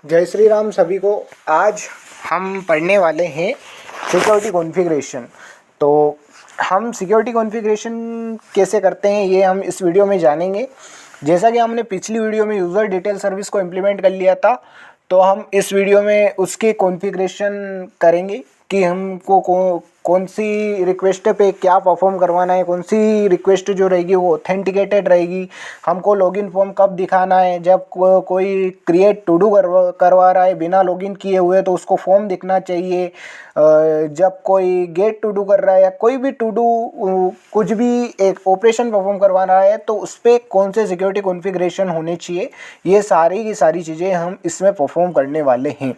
जय श्री राम सभी को। आज हम पढ़ने वाले हैं सिक्योरिटी कॉन्फ़िगरेशन। तो हम सिक्योरिटी कॉन्फ़िगरेशन कैसे करते हैं ये हम इस वीडियो में जानेंगे। जैसा कि हमने पिछली वीडियो में यूज़र डिटेल सर्विस को इम्प्लीमेंट कर लिया था, तो हम इस वीडियो में उसकी कॉन्फ़िगरेशन करेंगे कि हमको कौन सी रिक्वेस्ट पे क्या परफॉर्म करवाना है, कौन सी रिक्वेस्ट जो रहेगी वो ऑथेंटिकेटेड रहेगी, हमको लॉगिन फॉर्म कब दिखाना है, जब कोई क्रिएट टू डू करवा रहा है बिना लॉगिन किए हुए तो उसको फॉर्म दिखना चाहिए, जब कोई गेट टू डू कर रहा है या कोई भी टू डू कुछ भी एक ऑपरेशन परफॉर्म करवा रहा है तो उस पर कौन से सिक्योरिटी कॉन्फ़िगरेशन होने चाहिए, ये सारी की सारी चीज़ें हम इसमें परफॉर्म करने वाले हैं।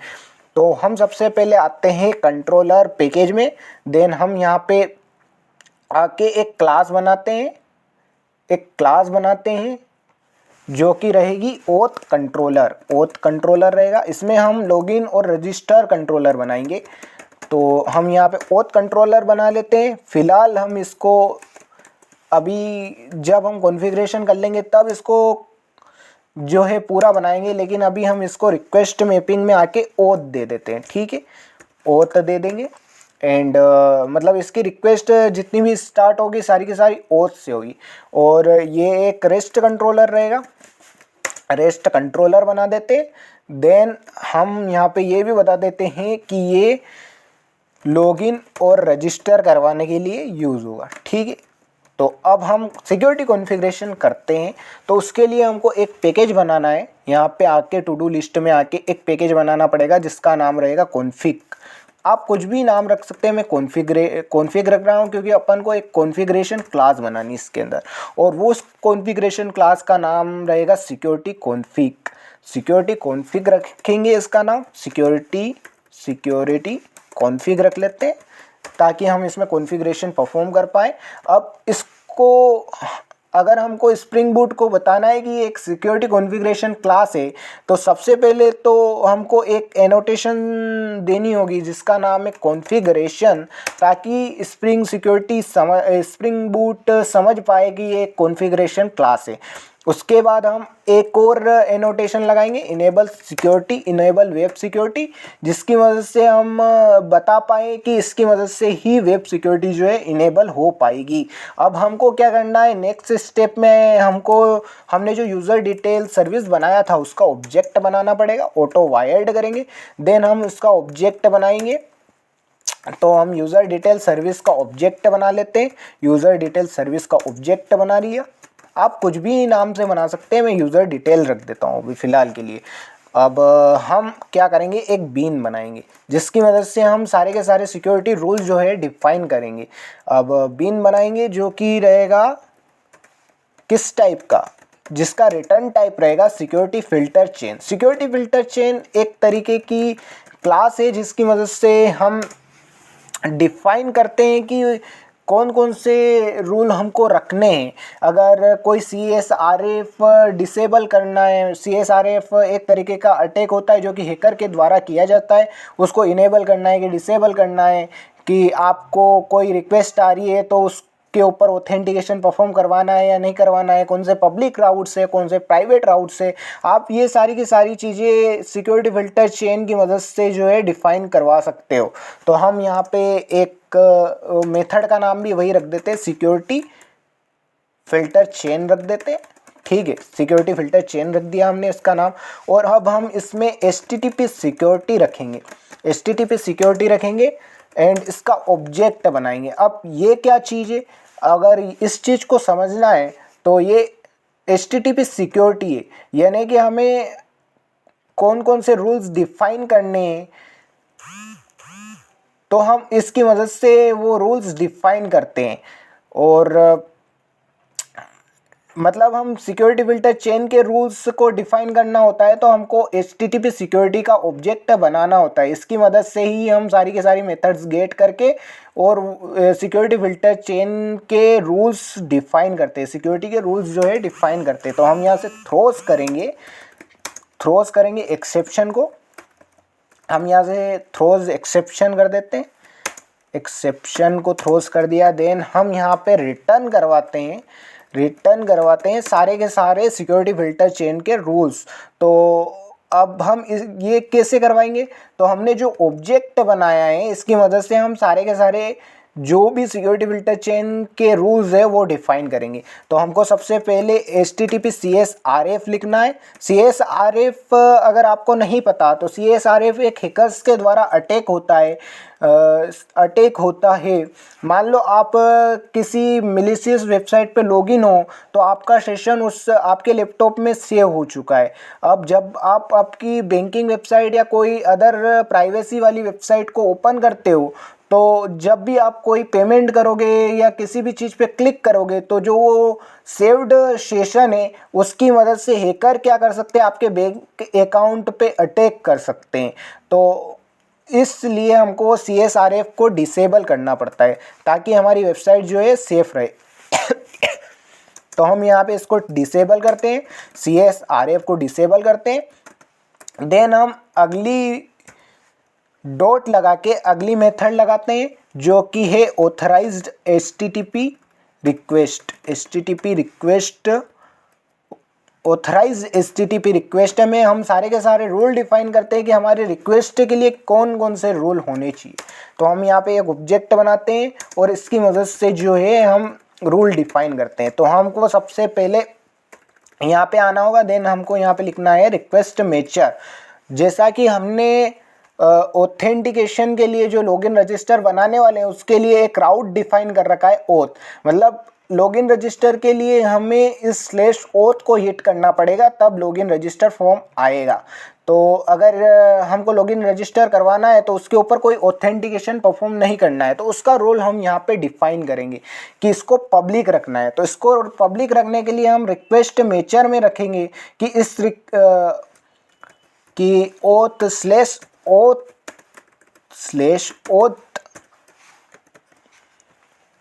तो हम सबसे पहले आते हैं कंट्रोलर पैकेज में। देन हम यहाँ पे आके एक क्लास बनाते हैं जो कि रहेगी ओथ कंट्रोलर रहेगा। इसमें हम लॉगिन और रजिस्टर कंट्रोलर बनाएंगे। तो हम यहाँ पे ओथ कंट्रोलर बना लेते हैं। फिलहाल हम इसको अभी जब हम कॉन्फ़िगरेशन कर लेंगे तब इसको जो है पूरा बनाएंगे, लेकिन अभी हम इसको रिक्वेस्ट मैपिंग में आके ओथ दे देते हैं। ठीक है, ओथ दे देंगे एंड मतलब इसकी रिक्वेस्ट जितनी भी स्टार्ट होगी सारी की सारी ओथ से होगी। और ये एक रेस्ट कंट्रोलर रहेगा, रेस्ट कंट्रोलर बना देते। देन हम यहाँ पे ये भी बता देते हैं कि ये लॉगिन और रजिस्टर करवाने के लिए यूज़ होगा। ठीक है, तो अब हम सिक्योरिटी कॉन्फ़िगरेशन करते हैं। तो उसके लिए हमको एक पैकेज बनाना है। यहाँ पे आके टू डू लिस्ट में आके एक पैकेज बनाना पड़ेगा जिसका नाम रहेगा कॉन्फ़िग। आप कुछ भी नाम रख सकते हैं, मैं कॉन्फ़िग रख रहा हूँ क्योंकि अपन को एक कॉन्फ़िगरेशन क्लास बनानी है इसके अंदर, और वो उस कॉन्फ़िगरेशन क्लास का नाम रहेगा सिक्योरिटी कॉन्फ़िग रखेंगे। इसका नाम सिक्योरिटी कॉन्फ़िग रख लेते हैं ताकि हम इसमें कॉन्फ़िगरेशन परफॉर्म कर पाए। अब इसको अगर हमको स्प्रिंग बूट को बताना है कि एक सिक्योरिटी कॉन्फ़िगरेशन क्लास है तो सबसे पहले तो हमको एक एनोटेशन देनी होगी जिसका नाम है कॉन्फ़िगरेशन, ताकि स्प्रिंग बूट समझ पाए कि ये कॉन्फ़िगरेशन क्लास है। उसके बाद हम एक और एनोटेशन लगाएंगे, इनेबल वेब सिक्योरिटी, जिसकी मदद से हम बता पाए कि इसकी मदद से ही वेब सिक्योरिटी जो है इनेबल हो पाएगी। अब हमको क्या करना है, नेक्स्ट स्टेप में हमने जो यूज़र डिटेल सर्विस बनाया था उसका ऑब्जेक्ट बनाना पड़ेगा, ऑटो वायर्ड करेंगे। देन हम उसका ऑब्जेक्ट बनाएंगे। तो हम यूज़र डिटेल सर्विस का ऑब्जेक्ट बना लेते हैं। यूज़र डिटेल सर्विस का ऑब्जेक्ट बना लिया। आप कुछ भी नाम से बना सकते हैं, मैं यूज़र डिटेल रख देता हूँ अभी फ़िलहाल के लिए। अब हम क्या करेंगे, एक बीन बनाएंगे जिसकी मदद से हम सारे के सारे सिक्योरिटी रूल जो है डिफ़ाइन करेंगे। अब बीन बनाएंगे जो कि रहेगा किस टाइप का, जिसका रिटर्न टाइप रहेगा सिक्योरिटी फ़िल्टर चेन एक तरीके की क्लास है जिसकी मदद से हम डिफ़ाइन करते हैं कि कौन कौन से रूल हमको रखने हैं। अगर कोई CSRF डिसेबल करना है, CSRF एक तरीके का अटैक होता है जो कि हैकर के द्वारा किया जाता है, उसको इनेबल करना है कि डिसेबल करना है, कि आपको कोई रिक्वेस्ट आ रही है तो उसके ऊपर ऑथेंटिकेशन परफॉर्म करवाना है या नहीं करवाना है, कौन से पब्लिक राउट से कौन से प्राइवेट राउट से, आप ये सारी की सारी चीज़ें सिक्योरिटी फ़िल्टर चेन की मदद से जो है डिफ़ाइन करवा सकते हो। तो हम यहाँ पे एक मेथड का नाम भी वही रख देते हैं, सिक्योरिटी फ़िल्टर चेन रख देते हैं। ठीक है, सिक्योरिटी फ़िल्टर चेन रख दिया हमने इसका नाम। और अब हम इसमें HTTP सिक्योरिटी रखेंगे एंड इसका ऑब्जेक्ट बनाएंगे। अब ये क्या चीज़ है, अगर इस चीज़ को समझना है तो ये HTTP सिक्योरिटी है, यानी कि हमें कौन कौन से रूल्स डिफ़ाइन करने हैं तो हम इसकी मदद से वो रूल्स डिफ़ाइन करते हैं। और मतलब हम सिक्योरिटी फ़िल्टर चेन के रूल्स को डिफ़ाइन करना होता है तो हमको HTTP सिक्योरिटी का ऑब्जेक्ट बनाना होता है। इसकी मदद से ही हम सारी के सारी मेथड्स गेट करके और सिक्योरिटी फ़िल्टर चेन के रूल्स डिफ़ाइन करते हैं, सिक्योरिटी के रूल्स जो है डिफ़ाइन करते हैं। तो हम यहाँ से थ्रोज करेंगे एक्सेप्शन को। हम यहाँ से थ्रोज एक्सेप्शन कर देते हैं, एक्सेप्शन को थ्रोज कर दिया। देन हम यहाँ पे रिटर्न करवाते हैं सारे के सारे सिक्योरिटी फ़िल्टर चेन के रूल्स। तो अब हम ये कैसे करवाएंगे, तो हमने जो ऑब्जेक्ट बनाया है इसकी मदद से हम सारे के सारे जो भी सिक्योरिटी फिल्टर चेन के रूल्स है वो डिफाइन करेंगे। तो हमको सबसे पहले HTTP CSRF लिखना है। CSRF अगर आपको नहीं पता तो CSRF एक हैकर्स के द्वारा अटैक होता है। मान लो आप किसी मिलिशियस वेबसाइट पे लॉगिन हो तो आपका सेशन उस आपके लैपटॉप में सेव हो चुका है। अब जब आप आपकी बैंकिंग वेबसाइट या कोई अदर प्राइवेसी वाली वेबसाइट को ओपन करते हो तो जब भी आप कोई पेमेंट करोगे या किसी भी चीज़ पे क्लिक करोगे तो जो वो सेव्ड सेशन है उसकी मदद से हैकर क्या कर सकते हैं, आपके बैंक अकाउंट पे अटैक कर सकते हैं। तो इसलिए हमको CSRF को डिसेबल करना पड़ता है ताकि हमारी वेबसाइट जो है सेफ रहे। तो हम यहाँ पे इसको डिसेबल करते हैं, CSRF को डिसेबल करते हैं। देन हम अगली डॉट लगा के अगली मेथड लगाते हैं जो कि है authorised HTTP request. Authorised HTTP request में हम सारे के सारे रूल डिफाइन करते हैं कि हमारे रिक्वेस्ट के लिए कौन कौन से रूल होने चाहिए। तो हम यहाँ पे एक ऑब्जेक्ट बनाते हैं और इसकी मदद से जो है हम रूल डिफाइन करते हैं। तो हमको सबसे पहले यहाँ पे आना होगा, देन हमको यहाँ पे लिखना है रिक्वेस्ट मेचर। जैसा कि हमने ऑथेंटिकेशन के लिए जो लॉगिन रजिस्टर बनाने वाले हैं उसके लिए एक राउट डिफाइन कर रखा है ओथ, मतलब लॉगिन रजिस्टर के लिए हमें इस /oth को हिट करना पड़ेगा तब लॉगिन रजिस्टर फॉर्म आएगा। तो अगर हमको लॉगिन रजिस्टर करवाना है तो उसके ऊपर कोई ऑथेंटिकेशन परफॉर्म नहीं करना है तो उसका रोल हम यहाँ पे डिफाइन करेंगे कि इसको पब्लिक रखना है। तो इसको पब्लिक रखने के लिए हम रिक्वेस्ट मेचर में रखेंगे कि इस कि /oth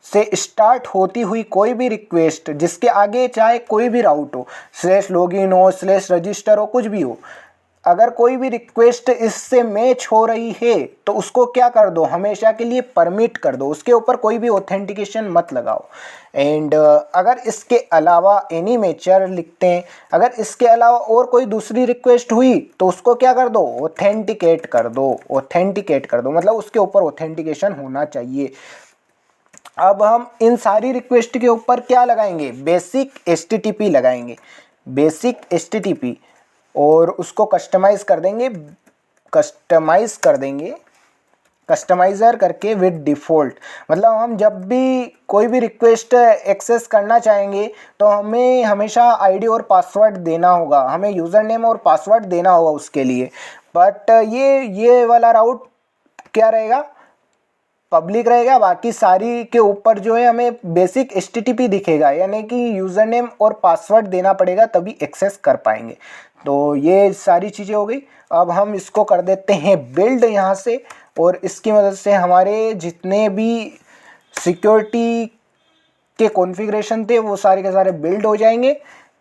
से स्टार्ट होती हुई कोई भी रिक्वेस्ट जिसके आगे चाहे कोई भी राउट हो, /login हो, /register हो, कुछ भी हो, अगर कोई भी रिक्वेस्ट इससे मैच हो रही है तो उसको क्या कर दो, हमेशा के लिए परमिट कर दो, उसके ऊपर कोई भी ऑथेंटिकेशन मत लगाओ। एंड अगर इसके अलावा एनी मेचर लिखते हैं, अगर इसके अलावा और कोई दूसरी रिक्वेस्ट हुई तो उसको क्या कर दो, ऑथेंटिकेट कर दो, मतलब उसके ऊपर ऑथेंटिकेशन होना चाहिए। अब हम इन सारी रिक्वेस्ट के ऊपर क्या लगाएंगे, बेसिक HTTP लगाएंगे, बेसिक HTTP, और उसको कस्टमाइज़र करके विद डिफ़ॉल्ट। मतलब हम जब भी कोई भी रिक्वेस्ट एक्सेस करना चाहेंगे तो हमें हमेशा ID और पासवर्ड देना होगा, हमें यूज़र नेम और पासवर्ड देना होगा उसके लिए। बट ये वाला राउट क्या रहेगा, पब्लिक रहेगा। बाकी सारी के ऊपर जो है हमें बेसिक HTTP दिखेगा, यानी कि यूज़र नेम और पासवर्ड देना पड़ेगा तभी एक्सेस कर पाएंगे। तो ये सारी चीज़ें हो गई। अब हम इसको कर देते हैं बिल्ड यहाँ से, और इसकी मदद से हमारे जितने भी सिक्योरिटी के कॉन्फ़िगरेशन थे वो सारे के सारे बिल्ड हो जाएंगे।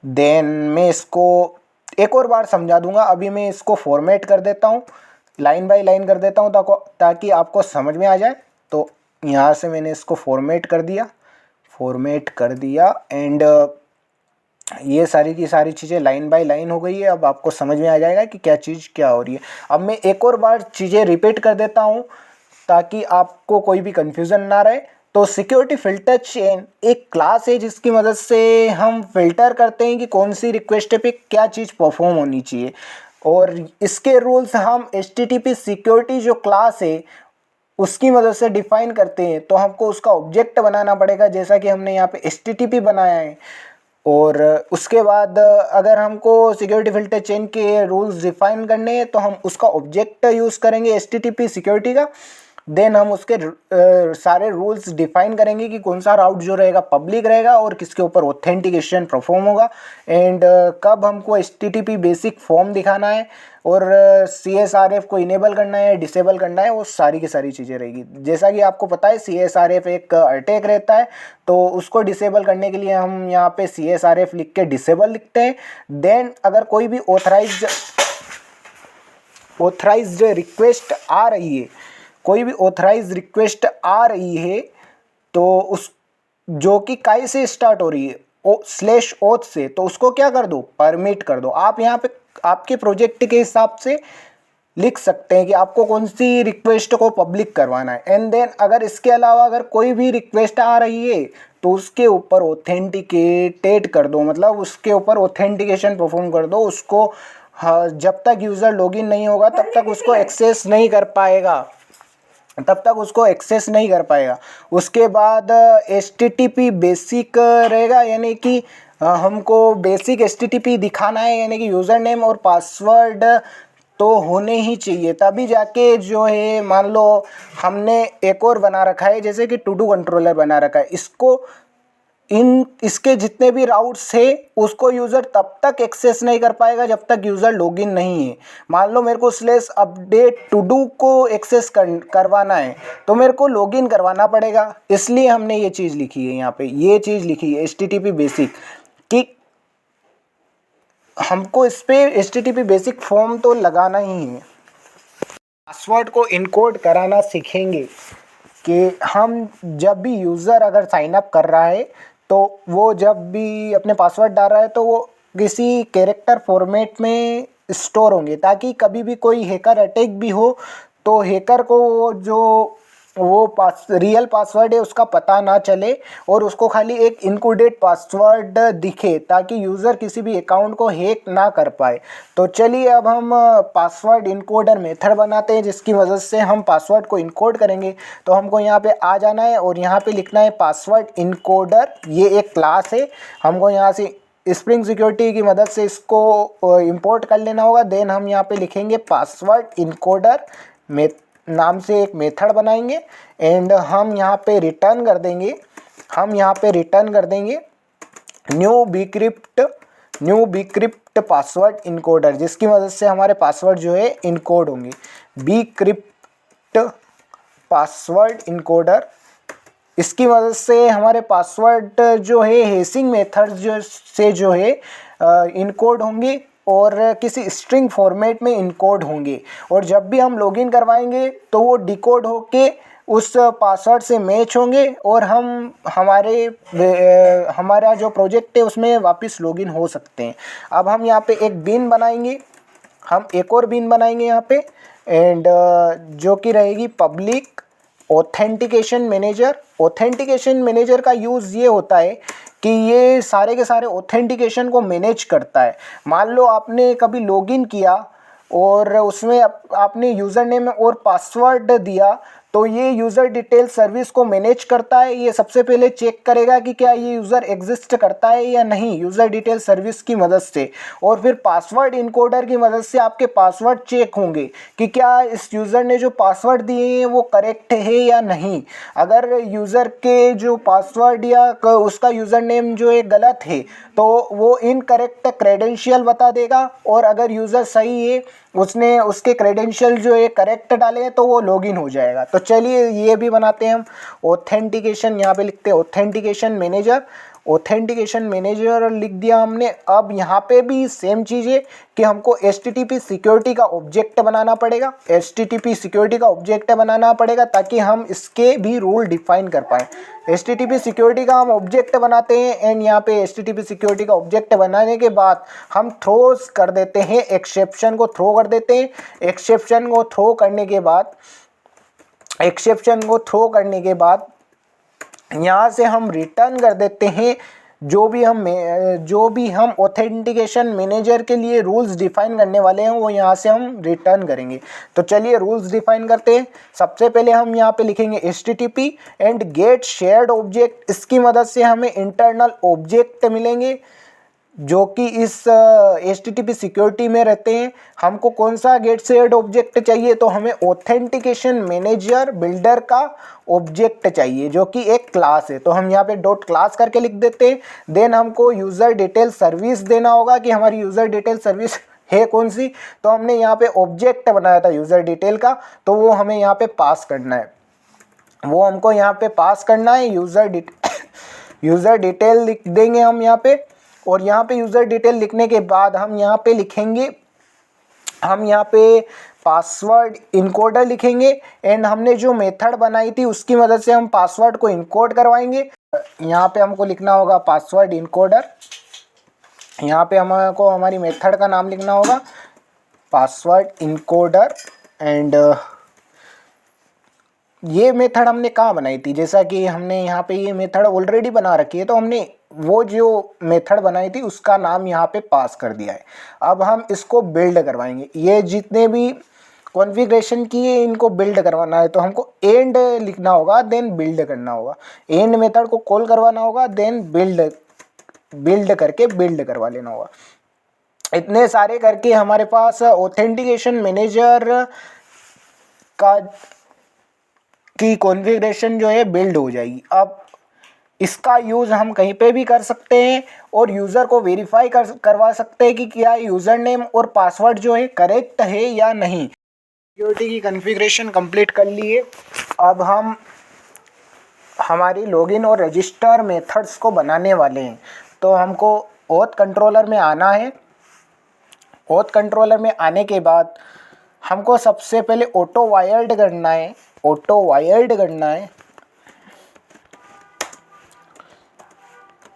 देन मैं इसको एक और बार समझा दूंगा। अभी मैं इसको फॉर्मेट कर देता हूँ, लाइन बाय लाइन कर देता हूँ ताकि आपको समझ में आ जाए। तो यहाँ से मैंने इसको फॉर्मेट कर दिया एंड ये सारी की सारी चीज़ें लाइन बाय लाइन हो गई है। अब आपको समझ में आ जाएगा कि क्या चीज़ क्या हो रही है। अब मैं एक और बार चीज़ें रिपीट कर देता हूँ ताकि आपको कोई भी कन्फ्यूज़न ना रहे। तो सिक्योरिटी फिल्टर चेन एक क्लास है जिसकी मदद से हम फिल्टर करते हैं कि कौन सी रिक्वेस्ट पे क्या चीज़ परफॉर्म होनी चाहिए, और इसके रूल्स हम HTTP सिक्योरिटी जो क्लास है उसकी मदद से डिफाइन करते हैं। तो हमको उसका ऑब्जेक्ट बनाना पड़ेगा, जैसा कि हमने यहाँ पे HTTP बनाया है। और उसके बाद अगर हमको सिक्योरिटी फिल्टर चेन के रूल्स डिफाइन करने हैं तो हम उसका ऑब्जेक्ट यूज़ करेंगे HTTP सिक्योरिटी का। देन हम उसके सारे रूल्स डिफाइन करेंगे कि कौन सा राउट जो रहेगा पब्लिक रहेगा और किसके ऊपर ऑथेंटिकेशन परफॉर्म होगा, एंड कब हमको HTTP बेसिक फॉर्म दिखाना है और CSRF को इनेबल करना है, डिसेबल करना है, वो सारी की सारी चीज़ें रहेगी। जैसा कि आपको पता है CSRF एक अटैक रहता है, तो उसको डिसेबल करने के लिए हम यहाँ पे CSRF लिख के डिसेबल लिखते हैं। देन अगर कोई भी ऑथराइज्ड रिक्वेस्ट आ रही है, तो उस जो कि काय से स्टार्ट हो रही है, /oth से, तो उसको क्या कर दो, परमिट कर दो। आप यहाँ पे आपके प्रोजेक्ट के हिसाब से लिख सकते हैं कि आपको कौन सी रिक्वेस्ट को पब्लिक करवाना है। एंड देन अगर इसके अलावा अगर कोई भी रिक्वेस्ट आ रही है तो उसके ऊपर ऑथेंटिकेटेड कर दो, मतलब उसके ऊपर ऑथेंटिकेशन परफॉर्म कर दो उसको। हाँ, जब तक यूज़र लॉगिन नहीं होगा तब तक उसको एक्सेस नहीं कर पाएगा, उसके बाद HTTP बेसिक रहेगा, यानी कि हमको बेसिक HTTP दिखाना है, यानी कि यूज़र नेम और पासवर्ड तो होने ही चाहिए, तभी जाके जो है मान लो हमने एक और बना रखा है जैसे कि टू डू कंट्रोलर बना रखा है, इसके जितने भी राउट्स है उसको यूज़र तब तक एक्सेस नहीं कर पाएगा जब तक यूज़र लॉगिन नहीं है। मान लो मेरे को स्लैश अपडेट टू डू को एक्सेस करवाना है तो मेरे को लॉगिन करवाना पड़ेगा, इसलिए हमने ये चीज़ लिखी है, यहाँ पे ये चीज़ लिखी है HTTP बेसिक, कि हमको इस पे HTTP बेसिक फॉर्म तो लगाना ही है। पासवर्ड को इनकोड कराना सीखेंगे कि हम जब भी यूज़र अगर साइन अप कर रहा है तो वो जब भी अपने पासवर्ड डाल रहा है तो वो किसी कैरेक्टर फॉर्मेट में स्टोर होंगे, ताकि कभी भी कोई हैकर अटैक भी हो तो हैकर को जो वो रियल पासवर्ड है उसका पता ना चले और उसको खाली एक इनकोडेड पासवर्ड दिखे, ताकि यूज़र किसी भी अकाउंट को हैक ना कर पाए। तो चलिए अब हम पासवर्ड इनकोडर मेथड बनाते हैं जिसकी वजह से हम पासवर्ड को इनकोड करेंगे। तो हमको यहाँ पे आ जाना है और यहाँ पे लिखना है पासवर्ड इनकोडर, ये एक क्लास है, हमको यहाँ से स्प्रिंग सिक्योरिटी की मदद से इसको इंपोर्ट कर लेना होगा। देन हम यहाँ पे लिखेंगे पासवर्ड इनकोडर नाम से एक मेथड बनाएंगे एंड हम यहाँ पे रिटर्न कर देंगे न्यू बीक्रिप्ट पासवर्ड इनकोडर, जिसकी मदद से हमारे पासवर्ड जो है इनकोड होंगे। बीक्रिप्ट पासवर्ड इनकोडर, इसकी मदद से हमारे पासवर्ड जो है हैशिंग मेथड जो है इनकोड होंगे और किसी स्ट्रिंग फॉर्मेट में इनकोड होंगे, और जब भी हम लॉगिन करवाएंगे तो वो डिकोड होके उस पासवर्ड से मैच होंगे और हमारा जो प्रोजेक्ट है उसमें वापस लॉगिन हो सकते हैं। अब हम यहाँ पे एक और बीन बनाएंगे यहाँ पे एंड जो कि रहेगी पब्लिक ऑथेंटिकेशन मैनेजर का यूज़ ये होता है कि ये सारे के सारे ऑथेंटिकेशन को मैनेज करता है। मान लो आपने कभी लॉगिन किया और उसमें आपने यूज़र नेम और पासवर्ड दिया तो ये यूज़र डिटेल सर्विस को मैनेज करता है। ये सबसे पहले चेक करेगा कि क्या ये यूज़र एग्जिस्ट करता है या नहीं यूज़र डिटेल सर्विस की मदद से, और फिर पासवर्ड इनकोडर की मदद से आपके पासवर्ड चेक होंगे कि क्या इस यूज़र ने जो पासवर्ड दिए हैं वो करेक्ट है या नहीं। अगर यूज़र के जो पासवर्ड या उसका यूज़र नेम जो है गलत है तो वो इनकरेक्ट क्रेडेंशियल बता देगा, और अगर यूज़र सही है उसने उसके क्रेडेंशियल जो है करेक्ट डाले हैं तो वो लॉगिन हो जाएगा। तो चलिए ये भी बनाते हैं हम ऑथेंटिकेशन, यहाँ पे लिखते हैं ऑथेंटिकेशन मैनेजर लिख दिया हमने। अब यहाँ पे भी सेम चीज़ है कि हमको HTTP सिक्योरिटी का ऑब्जेक्ट बनाना पड़ेगा, ताकि हम इसके भी रूल डिफाइन कर पाएँ। HTTP सिक्योरिटी का हम ऑब्जेक्ट बनाते हैं एंड यहाँ पे HTTP सिक्योरिटी का ऑब्जेक्ट बनाने के बाद हम थ्रोज कर देते हैं, एक्सेप्शन को थ्रो करने के बाद यहाँ से हम रिटर्न कर देते हैं जो भी हम ऑथेंटिकेशन मैनेजर के लिए रूल्स डिफाइन करने वाले हैं वो यहाँ से हम रिटर्न करेंगे। तो चलिए रूल्स डिफाइन करते हैं। सबसे पहले हम यहाँ पे लिखेंगे HTTP and get shared object, इसकी मदद से हमें इंटरनल ऑब्जेक्ट मिलेंगे जो कि इस HTTP सिक्योरिटी में रहते हैं। हमको कौन सा गेट शेयर्ड ऑब्जेक्ट चाहिए, तो हमें ऑथेंटिकेशन मैनेजर बिल्डर का ऑब्जेक्ट चाहिए जो कि एक क्लास है। तो हम यहाँ पे डॉट क्लास करके लिख देते हैं। देन हमको यूज़र डिटेल सर्विस देना होगा कि हमारी यूज़र डिटेल सर्विस है कौन सी। तो हमने यहाँ पे ऑब्जेक्ट बनाया था यूज़र डिटेल का, तो वो हमें यहाँ पे पास करना है, यूज़र डिटेल लिख देंगे हम यहाँ पे। और यहाँ पे यूज़र डिटेल लिखने के बाद हम यहाँ पे पासवर्ड इनकोडर लिखेंगे एंड हमने जो मेथड बनाई थी उसकी मदद से हम पासवर्ड को इनकोड करवाएंगे। यहाँ पे हमको लिखना होगा पासवर्ड इनकोडर, एंड हमने जो मेथड बनाई थी उसकी मदद से हम पासवर्ड को इनकोड करवाएंगे। यहाँ पे हमको लिखना होगा पासवर्ड इनकोडर, एंड हमने जो मेथड बनाई थी उसकी मदद से हम पासवर्ड को इनकोड करवाएंगे। यहाँ पे हमको लिखना होगा पासवर्ड यहाँ पे हमको हमारी मेथड का नाम लिखना होगा पासवर्ड इनकोडर। एंड ये मेथड हमने कहाँ बनाई थी, जैसा कि हमने यहाँ पे ये मेथड ऑलरेडी बना रखी है, तो हमने वो जो मेथड बनाई थी उसका नाम यहाँ पे पास कर दिया है। अब हम इसको बिल्ड करवाएंगे, ये जितने भी कॉन्फ़िगरेशन की है इनको बिल्ड करवाना है, तो हमको एंड लिखना होगा, देन बिल्ड करना होगा। एंड मेथड को कॉल करवाना होगा, देन बिल्ड करके बिल्ड करवा लेना होगा। इतने सारे करके हमारे पास ऑथेंटिकेशन मैनेजर का की कॉन्फ़िगरेशन जो है बिल्ड हो जाएगी। अब इसका यूज़ हम कहीं पे भी कर सकते हैं और यूज़र को वेरीफाई करवा सकते हैं कि क्या यूज़र नेम और पासवर्ड जो है करेक्ट है या नहीं। सिक्योरिटी की कॉन्फ़िगरेशन कंप्लीट कर लिए। अब हम हमारी लॉगिन और रजिस्टर मेथड्स को बनाने वाले हैं, तो हमको ऑथ कंट्रोलर में आना है। ऑथ कंट्रोलर में आने के बाद हमको सबसे पहले ऑटो वायर्ड करना है।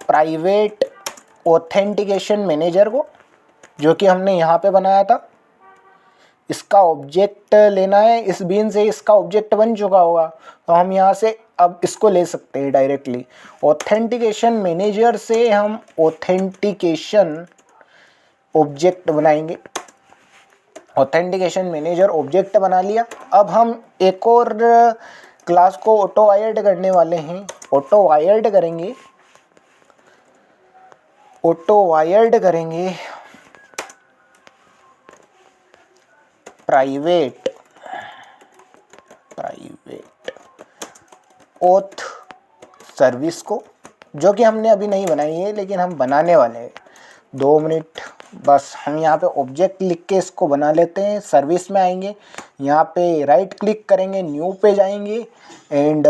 प्राइवेट ऑथेंटिकेशन मैनेजर को, जो कि हमने यहाँ पे बनाया था, इसका ऑब्जेक्ट लेना है। इस बीन से इसका ऑब्जेक्ट बन चुका होगा, तो हम यहाँ से अब इसको ले सकते हैं डायरेक्टली। ऑथेंटिकेशन मैनेजर से हम ऑथेंटिकेशन ऑब्जेक्ट बनाएंगे। ऑथेंटिकेशन मैनेजर ऑब्जेक्ट बना लिया। अब हम एक और क्लास को ऑटो वायर्ड करने वाले हैं। ऑटो वायर्ड करेंगे प्राइवेट ऑथ सर्विस को, जो कि हमने अभी नहीं बनाई है लेकिन हम बनाने वाले हैं। 2 मिनट बस, हम यहाँ पे ऑब्जेक्ट लिख के इसको बना लेते हैं। सर्विस में आएंगे, यहाँ पे राइट क्लिक करेंगे, न्यू पे जाएंगे एंड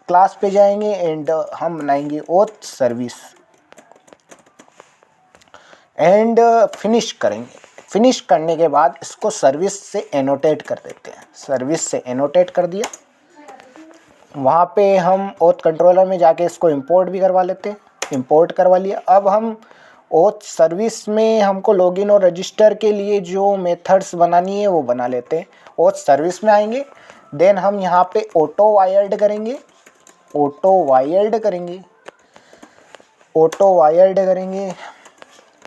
क्लास पे जाएंगे एंड हम बनाएंगे ऑथ सर्विस एंड फिनिश करेंगे। फिनिश करने के बाद इसको सर्विस से एनोटेट कर देते हैं। सर्विस से एनोटेट कर दिया, वहाँ पे हम ऑथ कंट्रोलर में जाके इसको इंपोर्ट भी करवा लेते हैं। इंपोर्ट करवा लिया। अब हम ऑथ सर्विस में हमको लॉगिन और रजिस्टर के लिए जो मेथड्स बनानी है वो बना लेते हैं। ऑथ सर्विस में आएंगे, देन हम यहाँ पे ऑटो वायर्ड करेंगे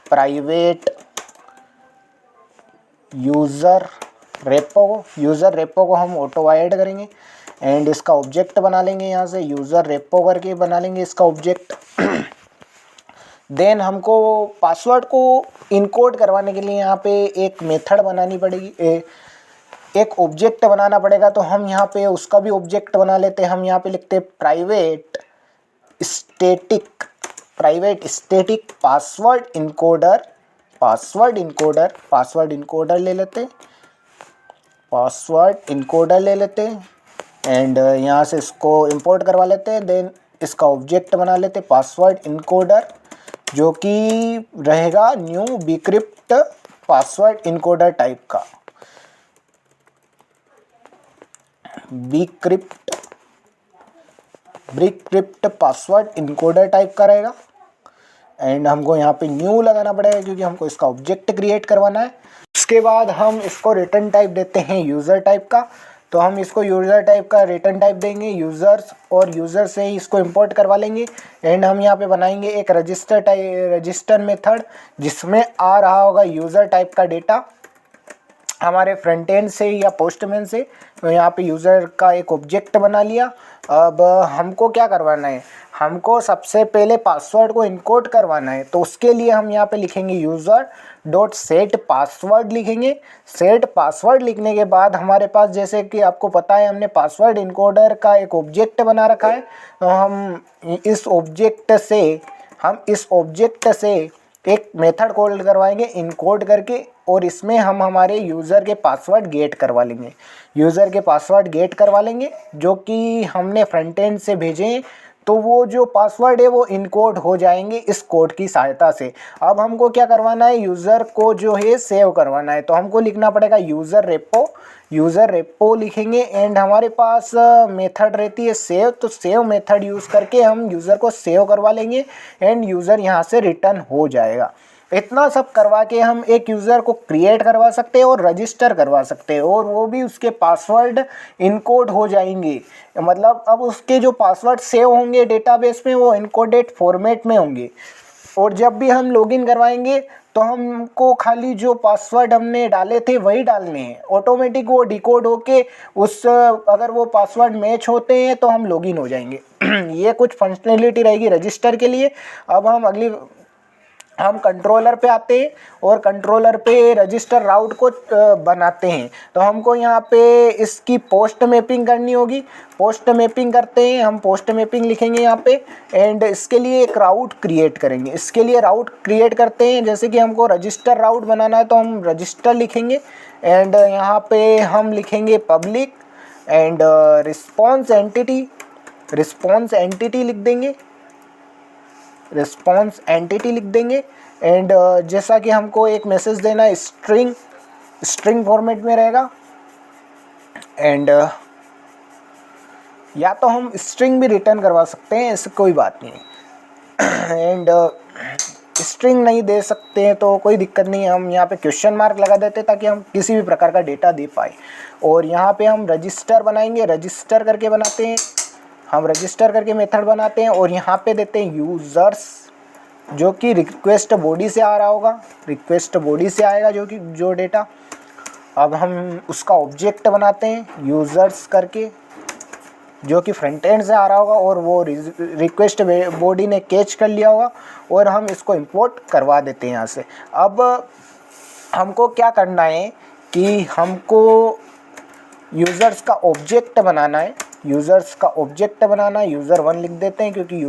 प्राइवेट यूज़र रेपो को हम ऑटो वायर्ड करेंगे एंड इसका ऑब्जेक्ट बना लेंगे। यहाँ से यूज़र रेपो करके बना लेंगे इसका ऑब्जेक्ट। देन हमको पासवर्ड को इनकोड करवाने के लिए यहाँ पे एक मेथड बनानी पड़ेगी, एक ऑब्जेक्ट बनाना पड़ेगा। तो हम यहाँ पे उसका भी ऑब्जेक्ट बना लेते हैं। हम यहाँ पे लिखते हैं प्राइवेट स्टैटिक पासवर्ड इनकोडर ले लेते हैं एंड यहाँ से इसको इंपोर्ट करवा लेते हैं। देन इसका ऑब्जेक्ट बना लेते हैं पासवर्ड इनकोडर, जो कि रहेगा new bcrypt password encoder type का। बिक्रिप्ट पासवर्ड इनकोडर टाइप का रहेगा एंड हमको यहाँ पे न्यू लगाना पड़ेगा क्योंकि हमको इसका ऑब्जेक्ट क्रिएट करवाना है। उसके बाद हम इसको रिटर्न टाइप देते हैं यूज़र टाइप का, तो हम इसको यूज़र टाइप का रिटर्न टाइप देंगे यूज़र्स, और यूज़र से ही इसको इंपोर्ट करवा लेंगे एंड हम यहाँ पे बनाएंगे एक रजिस्टर मेथड जिसमें आ रहा होगा यूज़र टाइप का डेटा हमारे फ्रंट एंड से या पोस्टमैन से। तो यहाँ पे यूज़र का एक ऑब्जेक्ट बना लिया। अब हमको क्या करवाना है, हमको सबसे पहले पासवर्ड को इनकोड करवाना है। तो उसके लिए हम यहाँ पे लिखेंगे यूज़र डॉट सेट पासवर्ड लिखेंगे। सेट पासवर्ड लिखने के बाद हमारे पास, जैसे कि आपको पता है, हमने पासवर्ड इनकोडर का एक ऑब्जेक्ट बना रखा है। तो हम इस ऑब्जेक्ट से एक मेथड कॉल करवाएंगे इनकोड करके, और इसमें हम हमारे यूज़र के पासवर्ड गेट करवा लेंगे जो कि हमने फ्रंट एंड से भेजे हैं। तो वो जो पासवर्ड है वो इनकोड हो जाएंगे इस कोड की सहायता से। अब हमको क्या करवाना है, यूज़र को जो है सेव करवाना है। तो हमको लिखना पड़ेगा यूज़र रेपो लिखेंगे एंड हमारे पास मेथड रहती है सेव। तो सेव मेथड यूज़ करके हम यूज़र को सेव करवा लेंगे एंड यूज़र यहाँ से रिटर्न हो जाएगा। इतना सब करवा के हम एक यूज़र को क्रिएट करवा सकते हैं और रजिस्टर करवा सकते हैं, और वो भी उसके पासवर्ड इनकोड हो जाएंगे। मतलब अब उसके जो पासवर्ड सेव होंगे डेटाबेस में वो इनकोडेड फॉर्मेट में होंगे, और जब भी हम लॉगिन करवाएंगे तो हमको खाली जो पासवर्ड हमने डाले थे वही डालने हैं। ऑटोमेटिक वो डिकोड होके उस अगर वो पासवर्ड मैच होते हैं तो हम लॉगिन हो जाएंगे। ये कुछ फंक्शनैलिटी रहेगी रजिस्टर के लिए। अब हम कंट्रोलर पे आते हैं और कंट्रोलर पे रजिस्टर राउट को बनाते हैं। तो हमको यहाँ पे इसकी पोस्ट मैपिंग करनी होगी। पोस्ट मैपिंग करते हैं हम, पोस्ट मैपिंग लिखेंगे यहाँ पे एंड इसके लिए एक राउट क्रिएट करेंगे। इसके लिए राउट क्रिएट करते हैं, जैसे कि हमको रजिस्टर राउट बनाना है तो हम रजिस्टर लिखेंगे एंड यहाँ पे हम लिखेंगे पब्लिक एंड रिस्पॉन्स एंटिटी लिख देंगे, रिस्पॉन्स एंटिटी लिख देंगे एंड जैसा कि हमको एक मैसेज देना है स्ट्रिंग फॉर्मेट में रहेगा एंड या तो हम स्ट्रिंग भी रिटर्न करवा सकते हैं, इससे कोई बात नहीं है। एंड स्ट्रिंग नहीं दे सकते हैं तो कोई दिक्कत नहीं है, हम यहाँ पे क्वेश्चन मार्क लगा देते हैं ताकि हम किसी भी प्रकार का डेटा दे पाए। और यहाँ पे हम रजिस्टर बनाएंगे, रजिस्टर करके बनाते हैं, हम रजिस्टर करके मेथड बनाते हैं और यहाँ पे देते हैं यूज़र्स, जो कि रिक्वेस्ट बॉडी से आ रहा होगा, रिक्वेस्ट बॉडी से आएगा जो डेटा। अब हम उसका ऑब्जेक्ट बनाते हैं यूज़र्स करके, जो कि फ्रंट एंड से आ रहा होगा और वो रिक्वेस्ट बॉडी ने कैच कर लिया होगा और हम इसको इंपोर्ट करवा देते हैं यहाँ से। अब हमको क्या करना है कि हमको यूज़र्स का ऑब्जेक्ट बनाना है, यूज़र्स का ऑब्जेक्ट बनाना है। यूज़र 1 लिख देते हैं क्योंकि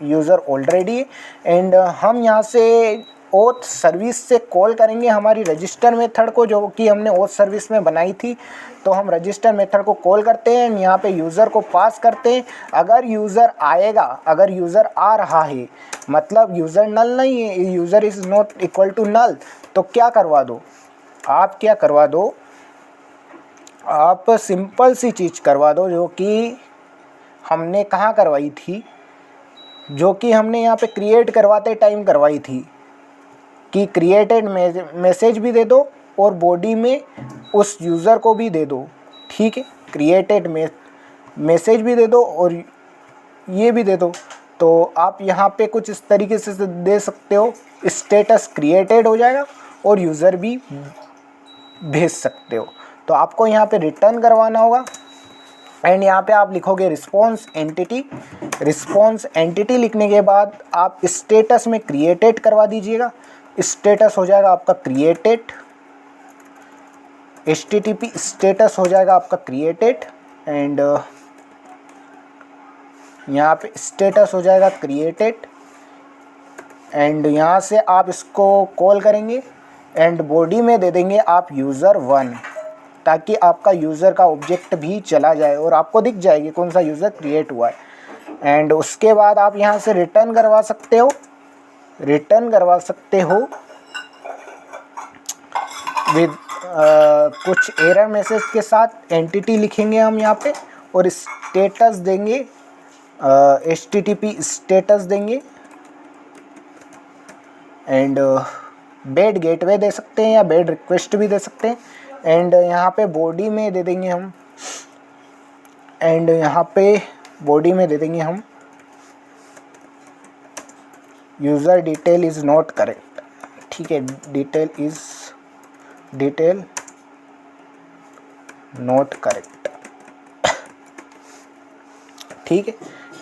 यूज़र ऑलरेडी है एंड हम यहाँ से ऑथ सर्विस से कॉल करेंगे हमारी रजिस्टर मेथड को, जो कि हमने ऑथ सर्विस में बनाई थी। तो हम रजिस्टर मेथड को कॉल करते हैं, यहाँ पे यूज़र को पास करते हैं। अगर यूज़र आएगा, अगर यूज़र आ रहा है मतलब यूज़र नल नहीं है, user is not equal to null, तो क्या करवा दो आप सिंपल सी चीज़ करवा दो, जो कि हमने कहाँ करवाई थी, जो कि हमने यहाँ पे क्रिएट करवाते टाइम करवाई थी कि क्रिएटेड मैसेज भी दे दो और बॉडी में उस यूज़र को भी दे दो। ठीक है, क्रिएटेड मैसेज भी दे दो और ये भी दे दो। तो आप यहाँ पे कुछ इस तरीके से दे सकते हो, स्टेटस क्रिएटेड हो जाएगा और यूज़र भी भेज सकते हो। तो आपको यहाँ पे रिटर्न करवाना होगा एंड यहाँ पे आप लिखोगे रिस्पॉन्स एंटिटी लिखने के बाद आप स्टेटस में क्रिएटेड करवा दीजिएगा। स्टेटस हो जाएगा आपका क्रिएटेड, HTTP स्टेटस हो जाएगा आपका क्रिएटेड एंड यहाँ पे स्टेटस हो जाएगा क्रिएटेड एंड यहाँ से आप इसको कॉल करेंगे एंड बॉडी में दे देंगे आप यूज़र 1, ताकि आपका यूज़र का ऑब्जेक्ट भी चला जाए और आपको दिख जाएगी कौन सा यूज़र क्रिएट हुआ है। एंड उसके बाद आप यहाँ से रिटर्न करवा सकते हो विद कुछ एरर मैसेज के साथ। एंटिटी लिखेंगे हम यहाँ पे और स्टेटस देंगे, HTTP स्टेटस देंगे एंड बेड गेटवे दे सकते हैं या बेड रिक्वेस्ट भी दे सकते हैं एंड यहाँ पे बॉडी में दे देंगे हम user detail is not correct. ठीक है, डिटेल नॉट करेक्ट। ठीक है,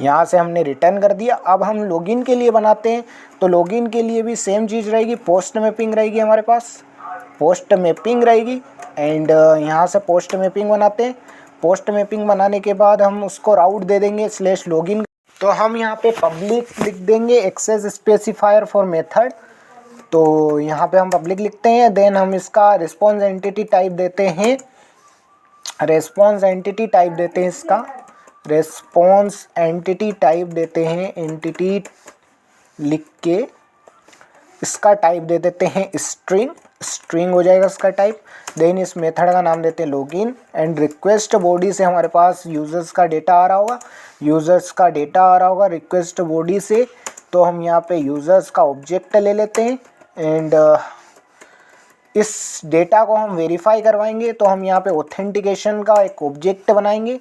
यहाँ से हमने रिटर्न कर दिया। अब हम लॉगिन के लिए बनाते हैं, तो लॉगिन के लिए भी सेम चीज़ रहेगी, पोस्ट मैपिंग रहेगी हमारे पास, पोस्ट मैपिंग रहेगी एंड यहाँ से पोस्ट मैपिंग बनाते हैं। पोस्ट मैपिंग बनाने के बाद हम उसको राउट दे देंगे /login। तो हम यहाँ पे पब्लिक लिख देंगे एक्सेस स्पेसिफायर फॉर मेथड, तो यहाँ पे हम पब्लिक लिखते हैं। देन हम इसका रिस्पॉन्स एंटिटी टाइप देते हैं इसका रिस्पॉन्स एंटिटी टाइप देते हैं, एंटिटी लिख के इसका टाइप दे देते हैं स्ट्रिंग, स्ट्रिंग हो जाएगा इसका टाइप। देन इस मेथड का नाम देते हैं लॉगिन एंड रिक्वेस्ट बॉडी से हमारे पास यूज़र्स का डेटा आ रहा होगा, यूज़र्स का डेटा आ रहा होगा रिक्वेस्ट बॉडी से, तो हम यहाँ पे यूज़र्स का ऑब्जेक्ट ले लेते हैं एंड इस डेटा को हम वेरीफाई करवाएंगे। तो हम यहाँ पे ऑथेंटिकेशन का एक ऑब्जेक्ट बनाएंगे,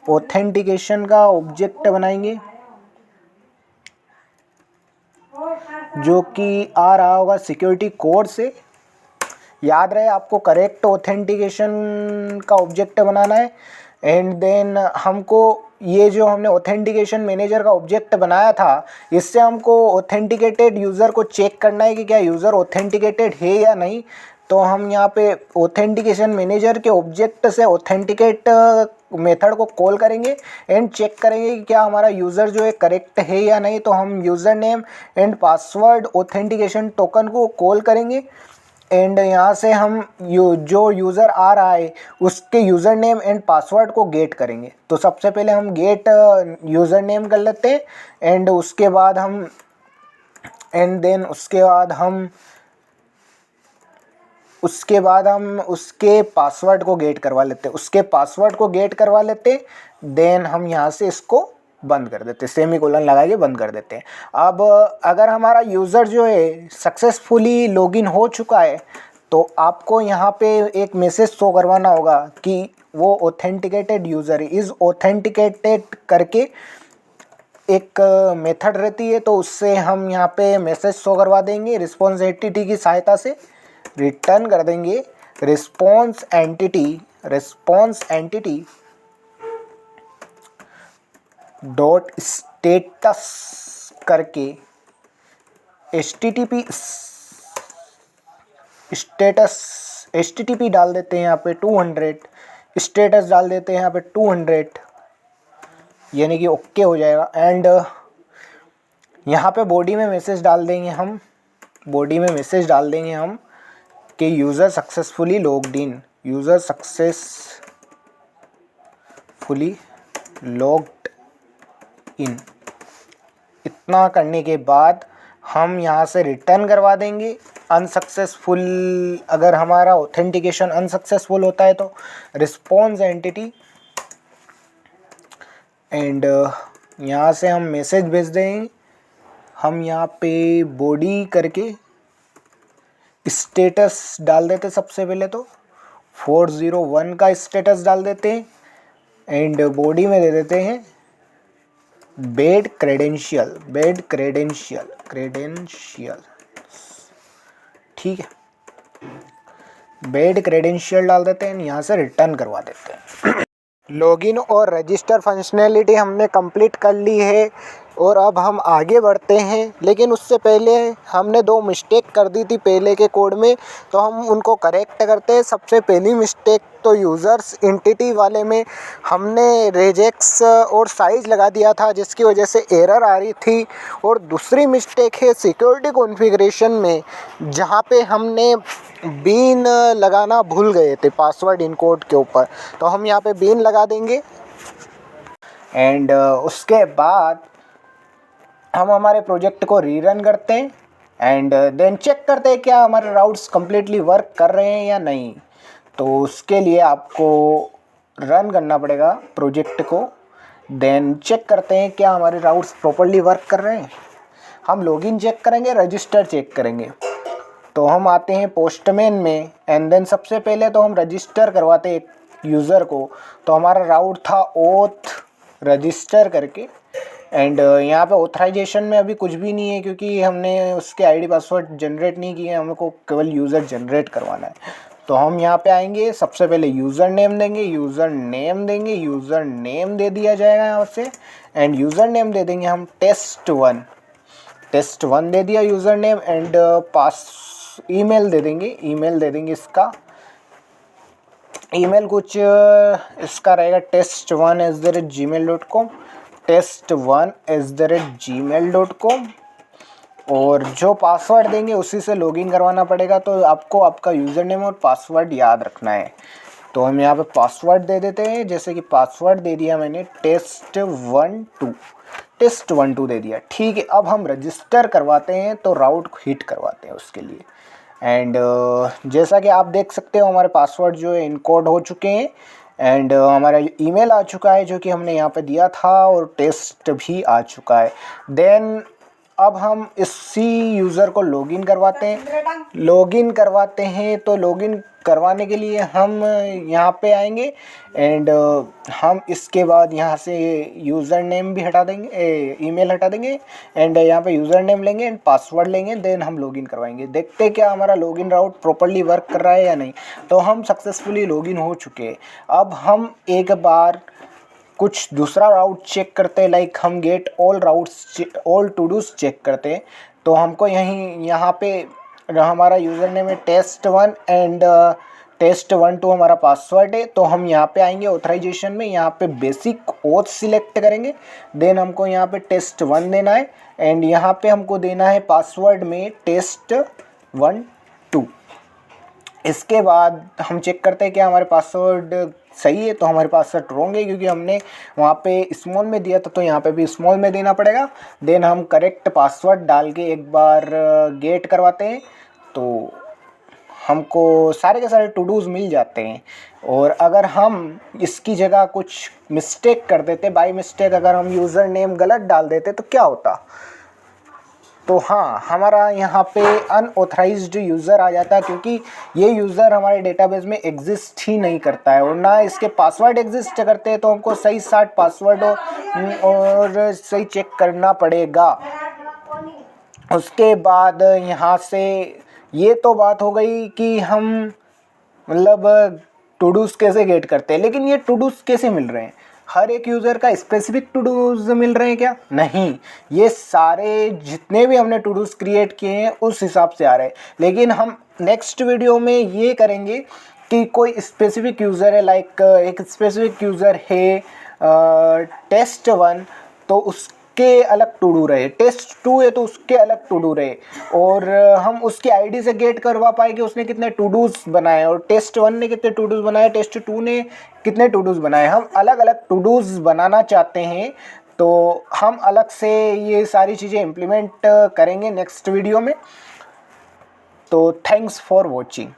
ऑथेंटिकेशन का ऑब्जेक्ट बनाएंगे जो कि आ रहा होगा सिक्योरिटी कोड से। याद रहे आपको करेक्ट ऑथेंटिकेशन का ऑब्जेक्ट बनाना है। एंड देन हमको ये जो हमने ऑथेंटिकेशन मैनेजर का ऑब्जेक्ट बनाया था, इससे हमको ऑथेंटिकेटेड यूज़र को चेक करना है कि क्या यूज़र ऑथेंटिकेटेड है या नहीं। तो हम यहाँ पे ऑथेंटिकेशन मैनेजर के ऑब्जेक्ट से ऑथेंटिकेट मेथड को कॉल करेंगे एंड चेक करेंगे कि क्या हमारा यूज़र जो है करेक्ट है या नहीं। तो हम user name and password authentication token को कॉल करेंगे एंड यहाँ से हम जो यूज़र आ रहा है उसके यूज़र नेम एंड पासवर्ड को गेट करेंगे। तो सबसे पहले हम गेट यूज़र नेम कर लेते हैं एंड उसके बाद हम उसके पासवर्ड को गेट करवा लेते हैं, उसके पासवर्ड को गेट करवा लेते हैं। देन हम यहाँ से इसको बंद कर देते हैं, सेमीकोलन लगा के बंद कर देते हैं। अब अगर हमारा यूज़र जो है सक्सेसफुली लॉगिन हो चुका है तो आपको यहाँ पे एक मैसेज शो करवाना होगा कि वो ऑथेंटिकेटेड यूज़र है। इज़ ऑथेंटिकेटेड करके एक मेथड रहती है, तो उससे हम यहाँ पे मैसेज शो करवा देंगे। रिस्पॉन्स एंटिटी की सहायता से रिटर्न कर देंगे रिस्पॉन्स एंटिटी डॉट स्टेटस करके HTTP डाल देते हैं यहाँ पे 200, स्टेटस डाल देते हैं यहाँ पे 200, यानी कि ओके हो जाएगा। एंड यहाँ पे बॉडी में मैसेज डाल देंगे हम कि user successfully logged in, user successfully logged in. इतना करने के बाद हम यहाँ से रिटर्न करवा देंगे अनसक्सेसफुल। अगर हमारा ऑथेंटिकेशन अनसक्सेसफुल होता है तो रिस्पॉन्स एंटिटी एंड यहाँ से हम मैसेज भेज देंगे। हम यहाँ पे बॉडी करके स्टेटस डाल देते, सबसे पहले तो 401 का स्टेटस डाल देते हैं एंड बॉडी में दे देते हैं बेड क्रेडेंशियल, ठीक है, बेड क्रेडेंशियल डाल देते हैं, यहाँ से रिटर्न करवा देते हैं। लॉगिन और रजिस्टर फंक्शनैलिटी हमने कंप्लीट कर ली है और अब हम आगे बढ़ते हैं। लेकिन उससे पहले हमने 2 मिस्टेक कर दी थी पहले के कोड में, तो हम उनको करेक्ट करते हैं। सबसे पहली मिस्टेक तो यूज़र्स एंटिटी वाले में हमने रेजेक्स और साइज़ लगा दिया था, जिसकी वजह से एरर आ रही थी। और दूसरी मिस्टेक है सिक्योरिटी कॉन्फ़िगरेशन में, जहाँ पे हमने बीन लगाना भूल गए थे पासवर्ड इनकोड के ऊपर। तो हम यहाँ पे बीन लगा देंगे एंड उसके बाद हम हमारे प्रोजेक्ट को रीरन करते हैं एंड देन चेक करते हैं क्या हमारे राउट्स कम्प्लीटली वर्क कर रहे हैं या नहीं। तो उसके लिए आपको रन करना पड़ेगा प्रोजेक्ट को। देन चेक करते हैं क्या हमारे राउट्स प्रॉपर्ली वर्क कर रहे हैं। हम लॉगिन चेक करेंगे, रजिस्टर चेक करेंगे। तो हम आते हैं पोस्टमैन में एंड देन सबसे पहले तो हम रजिस्टर करवाते हैं एक यूज़र को। तो हमारा राउट था ऑथ रजिस्टर करके एंड यहाँ पे ऑथराइजेशन में अभी कुछ भी नहीं है, क्योंकि हमने उसके आईडी पासवर्ड जनरेट नहीं किए, हमको केवल यूज़र जनरेट करवाना है। तो हम यहाँ पे आएंगे, सबसे पहले यूज़र नेम देंगे, यूज़र नेम दे दिया जाएगा यहाँ से एंड यूज़र नेम दे देंगे हम टेस्ट1 दे दिया यूज़र नेम एंड ईमेल दे देंगे इसका ईमेल कुछ इसका रहेगा test1@gmail.com और जो पासवर्ड देंगे उसी से लॉगिन करवाना पड़ेगा। तो आपको आपका यूज़र नेम और पासवर्ड याद रखना है। तो हम यहाँ पे पासवर्ड दे देते हैं, जैसे कि पासवर्ड दे दिया मैंने test12 दे दिया। ठीक है, अब हम रजिस्टर करवाते हैं, तो राउट हिट करवाते हैं उसके लिए। एंड जैसा कि आप देख सकते हो हमारे पासवर्ड जो है इनकोड हो चुके हैं, एंड हमारा ईमेल आ चुका है जो कि हमने यहाँ पे दिया था, और टेस्ट भी आ चुका है। देन अब हम इसी यूज़र को लॉगिन करवाते हैं। तो लॉगिन करवाने के लिए हम यहाँ पे आएंगे, एंड हम इसके बाद यहाँ से यूज़र नेम भी हटा देंगे, ईमेल हटा देंगे, एंड यहाँ पे यूज़र नेम लेंगे एंड पासवर्ड लेंगे। देन हम लॉगिन करवाएंगे, देखते हैं क्या हमारा लॉगिन राउट प्रॉपर्ली वर्क कर रहा है या नहीं। तो हम सक्सेसफुली लॉगिन हो चुके हैं। अब हम एक बार कुछ दूसरा राउट चेक करते हैं, लाइक हम get all todos check करते हैं। तो हमको यहाँ पे हमारा यूज़र नेम है test1 एंड test12 हमारा पासवर्ड है। तो हम यहाँ पे आएंगे ऑथराइजेशन में, यहाँ पे बेसिक ओथ सिलेक्ट करेंगे। देन हमको यहाँ पे test1 देना है, एंड यहाँ पे हमको देना है पासवर्ड में test12। इसके बाद हम चेक करते हैं कि हमारे पासवर्ड सही है। तो हमारे पासवर्ड रॉन्ग है, क्योंकि हमने वहाँ पे स्मॉल में दिया था, तो यहाँ पे भी स्मॉल में देना पड़ेगा। देन हम करेक्ट पासवर्ड डाल के एक बार गेट करवाते हैं, तो हमको सारे के सारे टू डूज़ मिल जाते हैं। और अगर हम इसकी जगह कुछ मिस्टेक कर देते, बाय मिस्टेक अगर हम यूज़र नेम गलत डाल देते तो क्या होता? तो हाँ, हमारा यहाँ पे अनऑथराइज्ड यूज़र आ जाता है, क्योंकि ये यूज़र हमारे डेटाबेस में एग्जिस्ट ही नहीं करता है, और ना इसके पासवर्ड एग्जिस्ट करते हैं। तो हमको सही 60 पासवर्ड और सही चेक करना पड़ेगा। उसके बाद यहाँ से ये तो बात हो गई कि हम मतलब टू डूज़ कैसे गेट करते हैं, लेकिन ये टू डूज़ कैसे मिल रहे हैं? हर एक यूज़र का स्पेसिफिक टू डूज़ मिल रहे हैं क्या? नहीं, ये सारे जितने भी हमने टू डूज़ क्रिएट किए हैं उस हिसाब से आ रहे हैं। लेकिन हम नेक्स्ट वीडियो में ये करेंगे कि कोई स्पेसिफिक यूज़र है, लाइक एक स्पेसिफिक यूज़र है test1, तो उसके अलग टू डू रहे, test2 है तो उसके अलग टू डू रहे, और हम उसकी आईडी से गेट करवा पाएंगे उसने कितने टू डूज़ बनाए, और test1 ने कितने टू डूज़ बनाए, test2 ने कितने टू डूज़ बनाए। हम अलग अलग टू डूज़ बनाना चाहते हैं, तो हम अलग से ये सारी चीज़ें इम्प्लीमेंट करेंगे नेक्स्ट वीडियो में। तो थैंक्स फॉर वॉचिंग।